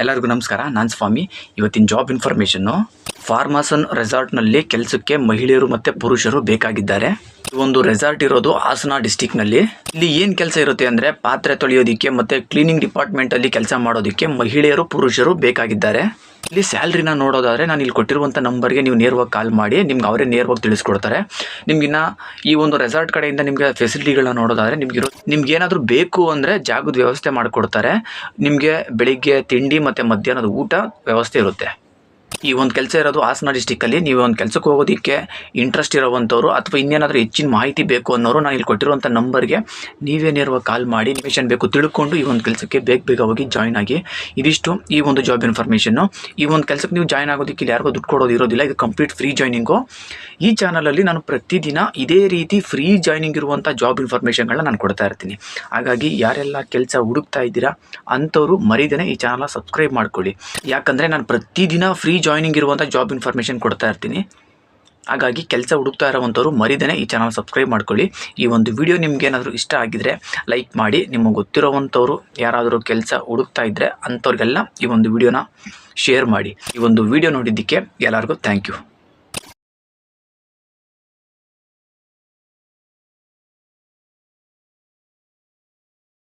ಎಲ್ಲರಿಗೂ ನಮಸ್ಕಾರ. ನಾನು ಸ್ವಾಮಿ. ಇವತ್ತಿನ ಜಾಬ್ ಇನ್ಫಾರ್ಮೇಷನ್ನು, ಫಾರ್ಮಸನ್ ರೆಸಾರ್ಟ್ನಲ್ಲಿ ಕೆಲಸಕ್ಕೆ ಮಹಿಳೆಯರು ಮತ್ತು ಪುರುಷರು ಬೇಕಾಗಿದ್ದಾರೆ. ಈ ಒಂದು ರೆಸಾರ್ಟ್ ಇರೋದು ಹಾಸನ ಡಿಸ್ಟಿಕ್ನಲ್ಲಿ. ಇಲ್ಲಿ ಏನು ಕೆಲಸ ಇರುತ್ತೆ ಅಂದರೆ, ಪಾತ್ರೆ ತೊಳೆಯೋದಕ್ಕೆ ಮತ್ತು ಕ್ಲೀನಿಂಗ್ ಡಿಪಾರ್ಟ್ಮೆಂಟಲ್ಲಿ ಕೆಲಸ ಮಾಡೋದಕ್ಕೆ ಮಹಿಳೆಯರು ಪುರುಷರು ಬೇಕಾಗಿದ್ದಾರೆ. ಇಲ್ಲಿ ಸ್ಯಾಲ್ರಿನ ನೋಡೋದಾದರೆ ನಾನು ಇಲ್ಲಿ ಕೊಟ್ಟಿರುವಂಥ ನಂಬರ್ಗೆ ನೀವು ನೇರವಾಗಿ ಕಾಲ್ ಮಾಡಿ, ನಿಮ್ಗೆ ಅವರೇ ನೇರವಾಗಿ ತಿಳಿಸ್ಕೊಡ್ತಾರೆ. ನಿಮಗಿನ್ನ ಈ ಒಂದು ರೆಸಾರ್ಟ್ ಕಡೆಯಿಂದ ನಿಮಗೆ ಫೆಸಿಲಿಟಿಗಳನ್ನ ನೋಡೋದಾದರೆ, ನಿಮ್ಗೇನಾದರೂ ಬೇಕು ಅಂದರೆ ಜಾಗದ ವ್ಯವಸ್ಥೆ ಮಾಡಿಕೊಡ್ತಾರೆ. ನಿಮಗೆ ಬೆಳಿಗ್ಗೆ ತಿಂಡಿ ಮತ್ತು ಮಧ್ಯಾಹ್ನದ ಊಟ ವ್ಯವಸ್ಥೆ ಇರುತ್ತೆ. ಈ ಒಂದು ಕೆಲಸ ಇರೋದು ಹಾಸನ ಡಿಸ್ಟಿಕ್ಕಲ್ಲಿ. ನೀವು ಒಂದು ಕೆಲಸಕ್ಕೆ ಹೋಗೋದಕ್ಕೆ ಇಂಟ್ರೆಸ್ಟ್ ಇರೋವಂಥವ್ರು ಅಥವಾ ಇನ್ನೇನಾದರೂ ಹೆಚ್ಚಿನ ಮಾಹಿತಿ ಬೇಕು ಅನ್ನೋರು ನಾನು ಇಲ್ಲಿ ಕೊಟ್ಟಿರುವಂಥ ನಂಬರ್ಗೆ ನೀವೇ ನೇರವಾಗಿ ಕಾಲ್ ಮಾಡಿ ಇನ್ಫಾರ್ಮೇಷನ್ ಬೇಕು ತಿಳ್ಕೊಂಡು ಈ ಒಂದು ಕೆಲಸಕ್ಕೆ ಬೇಗ ಹೋಗಿ ಜಾಯ್ನ್ ಆಗಿ. ಇದಿಷ್ಟು ಈ ಒಂದು ಜಾಬ್ ಇನ್ಫಾರ್ಮೇಷನ್ನು. ಈ ಒಂದು ಕೆಲಸಕ್ಕೆ ನೀವು ಜಾಯ್ನ್ ಆಗೋದಕ್ಕೆ ಇಲ್ಲಿ ಯಾರಿಗೂ ದುಡ್ಡು ಕೊಡೋದು ಇರೋದಿಲ್ಲ. ಇದು ಕಂಪ್ಲೀಟ್ ಫ್ರೀ ಜಾಯ್ನಿಂಗು. ಈ ಚಾನಲಲ್ಲಿ ನಾನು ಪ್ರತಿದಿನ ಇದೇ ರೀತಿ ಫ್ರೀ ಜಾಯ್ನಿಂಗ್ ಇರುವಂಥ ಜಾಬ್ ಇನ್ಫಾರ್ಮೇಷನ್ಗಳನ್ನ ನಾನು ಕೊಡ್ತಾ ಇರ್ತೀನಿ. ಹಾಗಾಗಿ ಯಾರೆಲ್ಲ ಕೆಲಸ ಹುಡುಕ್ತಾ ಇದ್ದೀರಾ ಅಂಥವ್ರು ಮರಿದೇನೆ ಈ ಚಾನಲ್ನ ಸಬ್ಸ್ಕ್ರೈಬ್ ಮಾಡ್ಕೊಳ್ಳಿ. ಯಾಕಂದರೆ ನಾನು ಪ್ರತಿದಿನ ಫ್ರೀ ಜಾಯ್ನಿಂಗ್ ಇರುವಂಥ ಜಾಬ್ ಇನ್ಫಾರ್ಮೇಷನ್ ಕೊಡ್ತಾ ಇರ್ತೀನಿ. ಹಾಗಾಗಿ ಕೆಲಸ ಹುಡುಕ್ತಾ ಇರೋವಂಥವ್ರು ಮರಿದೇನೆ ಈ ಚಾನಲ್ ಸಬ್ಸ್ಕ್ರೈಬ್ ಮಾಡ್ಕೊಳ್ಳಿ. ಈ ಒಂದು ವಿಡಿಯೋ ನಿಮ್ಗೇನಾದರೂ ಇಷ್ಟ ಆಗಿದರೆ ಲೈಕ್ ಮಾಡಿ. ನಿಮಗೆ ಗೊತ್ತಿರೋವಂಥವ್ರು ಯಾರಾದರೂ ಕೆಲಸ ಹುಡುಕ್ತಾ ಇದ್ದರೆ ಅಂಥವ್ರಿಗೆಲ್ಲ ಈ ಒಂದು ವಿಡಿಯೋನ ಶೇರ್ ಮಾಡಿ. ಈ ಒಂದು ವಿಡಿಯೋ ನೋಡಿದ್ದಕ್ಕೆ ಎಲ್ಲರಿಗೂ ಥ್ಯಾಂಕ್ ಯು.